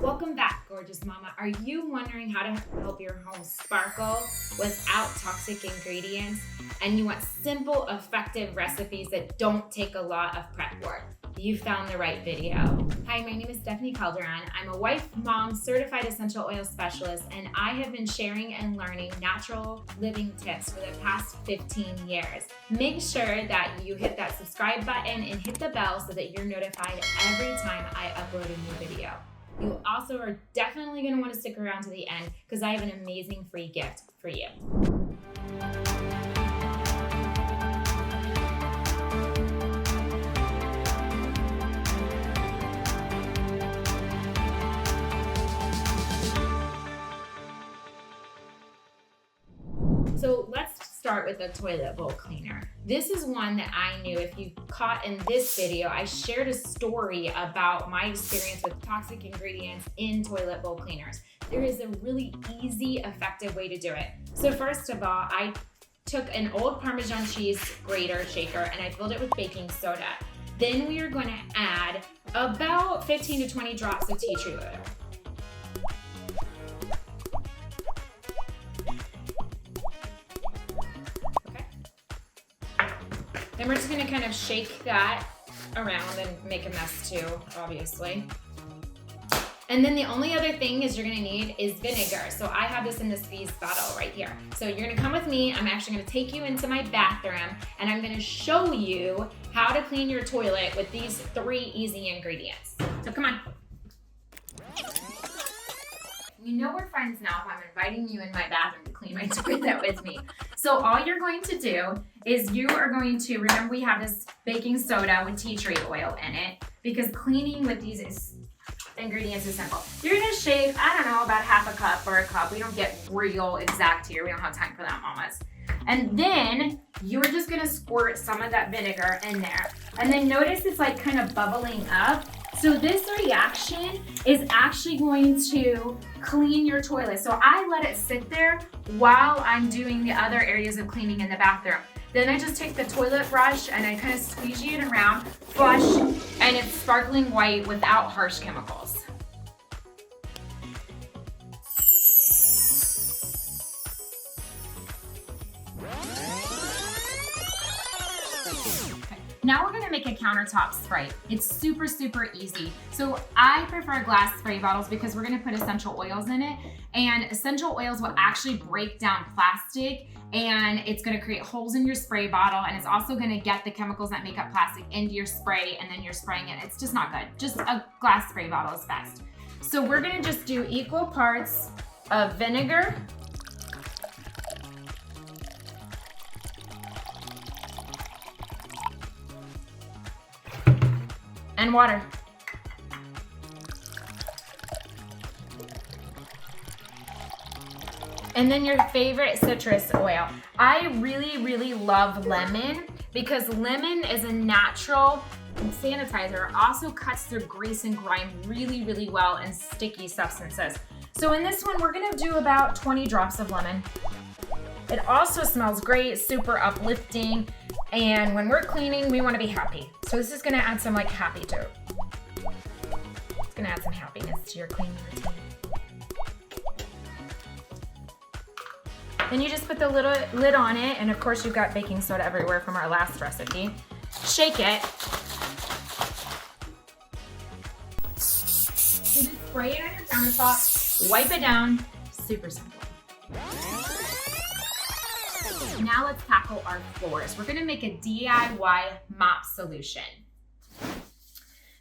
Welcome back, gorgeous mama. Are you wondering how to help your home sparkle without toxic ingredients? And you want simple, effective recipes that don't take a lot of prep work? You found the right video. Hi, my name is Stephanie Calderon. I'm a wife, mom, certified essential oil specialist, and I have been sharing and learning natural living tips for the past 15 years. Make sure that you hit that subscribe button and hit the bell so that you're notified every time I upload a new video. You also are definitely going to want to stick around to the end because I have an amazing free gift for you. So let's start with the toilet bowl cleaner. This is one that I knew, if you caught in this video, I shared a story about my experience with toxic ingredients in toilet bowl cleaners. There is a really easy, effective way to do it. So first of all, I took an old Parmesan cheese grater shaker and I filled it with baking soda. Then we are going to add about 15 to 20 drops of tea tree oil. Then we're just gonna kind of shake that around and make a mess too, obviously. And then the only other thing is you're gonna need is vinegar. So I have this in this squeeze bottle right here. So you're gonna come with me. I'm actually gonna take you into my bathroom and I'm gonna show you how to clean your toilet with these 3 easy ingredients. So come on. You know we're friends now if I'm inviting you in my bathroom to clean my toilet with me. So all you're going to do is you are going to, remember we have this baking soda with tea tree oil in it because cleaning with these ingredients is simple. You're gonna shake, I don't know, about half a cup or a cup. We don't get real exact here. We don't have time for that, mamas. And then you're just gonna squirt some of that vinegar in there. And then notice it's like kind of bubbling up. So this reaction is actually going to clean your toilet. So I let it sit there while I'm doing the other areas of cleaning in the bathroom. Then I just take the toilet brush and I kind of squeegee it around, flush, and it's sparkling white without harsh chemicals. Now we're gonna make a countertop spray. It's super, super easy. So I prefer glass spray bottles because we're gonna put essential oils in it, and essential oils will actually break down plastic and it's gonna create holes in your spray bottle, and it's also gonna get the chemicals that make up plastic into your spray, and then you're spraying it. It's just not good. Just a glass spray bottle is best. So we're gonna just do equal parts of vinegar and water. And then your favorite citrus oil. I really, really love lemon because lemon is a natural sanitizer. It also cuts through grease and grime really, really well and sticky substances. So in this one, we're gonna do about 20 drops of lemon. It also smells great, super uplifting. And when we're cleaning, we wanna be happy. So this is gonna add some like happy to it. It's gonna add some happiness to your cleaning routine. Then you just put the little lid on it, and of course you've got baking soda everywhere from our last recipe. Shake it. You just spray it on your countertop, wipe it down, super simple. Now let's tackle our floors. We're gonna make a DIY mop solution.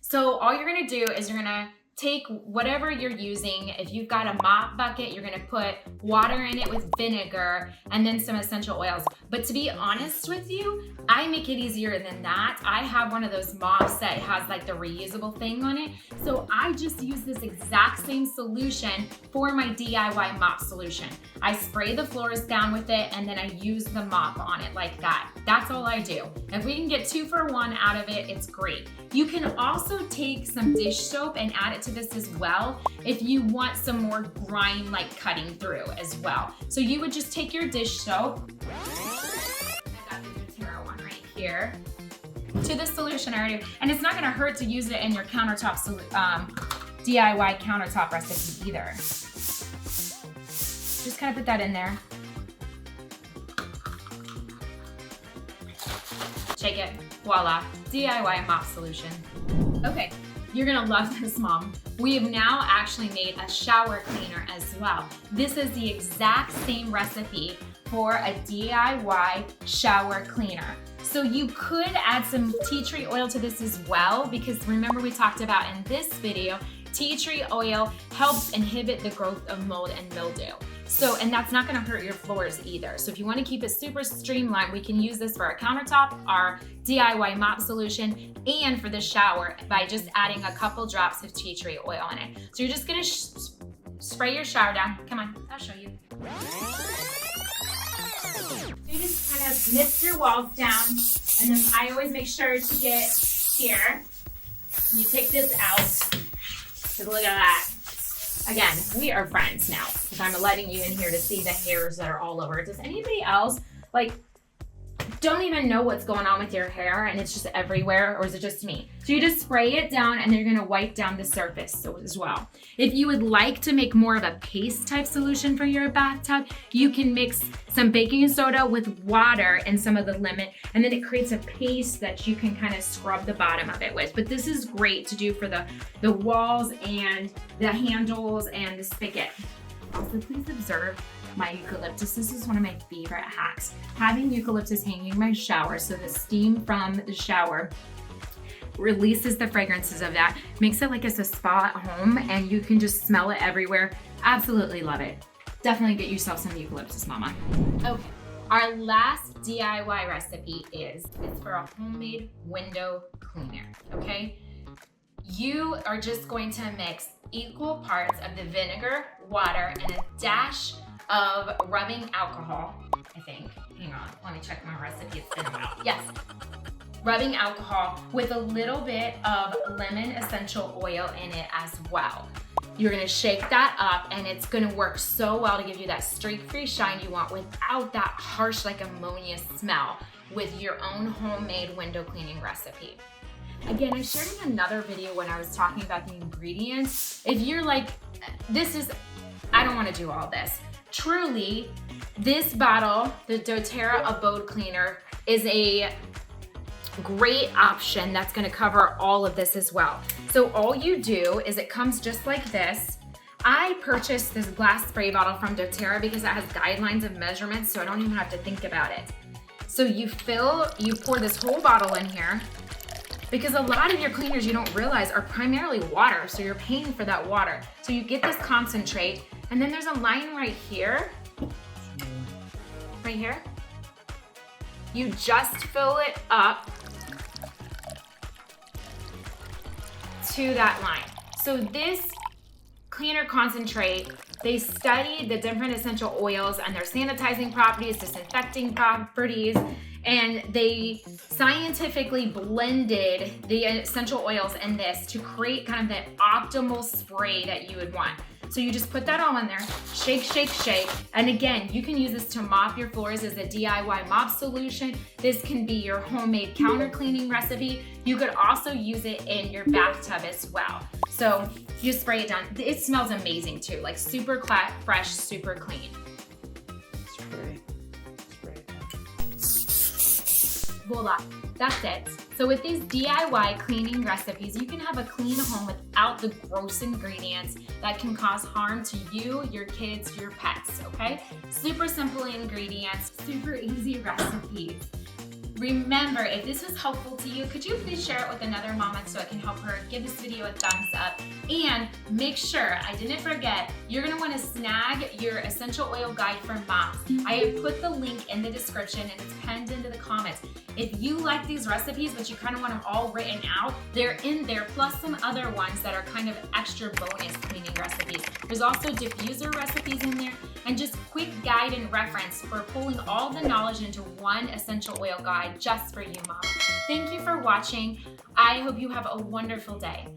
So all you're gonna do is you're gonna take whatever you're using. If you've got a mop bucket, you're gonna put water in it with vinegar and then some essential oils. But to be honest with you, I make it easier than that. I have one of those mops that has like the reusable thing on it. So I just use this exact same solution for my DIY mop solution. I spray the floors down with it and then I use the mop on it like that. That's all I do. If we can get 2 for 1 out of it, it's great. You can also take some dish soap and add it to this as well if you want some more grime like cutting through as well. So you would just take your dish soap, I got the doTERRA one right here, to the solution already, and it's not gonna hurt to use it in your countertop DIY countertop recipe either. Just kind of put that in there. Shake it, voila, DIY mop solution. Okay, you're gonna love this, Mom. We have now actually made a shower cleaner as well. This is the exact same recipe for a DIY shower cleaner. So you could add some tea tree oil to this as well, because remember we talked about in this video, tea tree oil helps inhibit the growth of mold and mildew. So, and that's not gonna hurt your floors either. So if you wanna keep it super streamlined, we can use this for our countertop, our DIY mop solution, and for the shower by just adding a couple drops of tea tree oil in it. So you're just gonna spray your shower down. Come on, I'll show you. So you just kind of mist your walls down, and then I always make sure to get here. And you take this out. Take a look at that. Again, we are friends now, because I'm letting you in here to see the hairs that are all over. Does anybody else, don't even know what's going on with your hair and it's just everywhere, or is it just me? So you just spray it down and then you're gonna wipe down the surface as well. If you would like to make more of a paste type solution for your bathtub, you can mix some baking soda with water and some of the lemon, and then it creates a paste that you can kind of scrub the bottom of it with. But this is great to do for the walls and the handles and the spigot. Also, please observe my eucalyptus. This is one of my favorite hacks. Having eucalyptus hanging in my shower, so the steam from the shower releases the fragrances of that, makes it like it's a spa at home, and you can just smell it everywhere. Absolutely love it. Definitely get yourself some eucalyptus, mama. Okay, our last DIY recipe it's for a homemade window cleaner, okay? You are just going to mix equal parts of the vinegar, water, and a dash of rubbing alcohol, I think. Hang on, let me check my recipe, it's been a while. Yes, rubbing alcohol with a little bit of lemon essential oil in it as well. You're gonna shake that up, and it's gonna work so well to give you that streak-free shine you want without that harsh, like ammonia smell, with your own homemade window cleaning recipe. Again, I shared in another video when I was talking about the ingredients. If you're like, I don't wanna do all this. Truly, this bottle, the doTERRA Abode Cleaner, is a great option that's gonna cover all of this as well. So all you do is, it comes just like this. I purchased this glass spray bottle from doTERRA because it has guidelines of measurements, so I don't even have to think about it. So you pour this whole bottle in here, because a lot of your cleaners, you don't realize, are primarily water, so you're paying for that water. So you get this concentrate, and then there's a line right here. Right here. You just fill it up to that line. So this cleaner concentrate, they studied the different essential oils and their sanitizing properties, disinfecting properties, and they scientifically blended the essential oils in this to create kind of the optimal spray that you would want. So you just put that all in there, shake, shake, shake. And again, you can use this to mop your floors as a DIY mop solution. This can be your homemade counter cleaning recipe. You could also use it in your bathtub as well. So you spray it down. It smells amazing too, like super fresh, super clean. Voila, that's it. So with these DIY cleaning recipes, you can have a clean home without the gross ingredients that can cause harm to you, your kids, your pets, okay? Super simple ingredients, super easy recipes. Remember, if this was helpful to you, could you please share it with another mama so I can help her? Give this video a thumbs up, and make sure, I didn't forget, you're gonna wanna snag your essential oil guide for moms. I have put the link in the description and it's pinned into the comments. If you like these recipes, but you kind of want them all written out, they're in there, plus some other ones that are kind of extra bonus cleaning recipes. There's also diffuser recipes in there, and just quick guide and reference for pulling all the knowledge into one essential oil guide just for you, mom. Thank you for watching. I hope you have a wonderful day.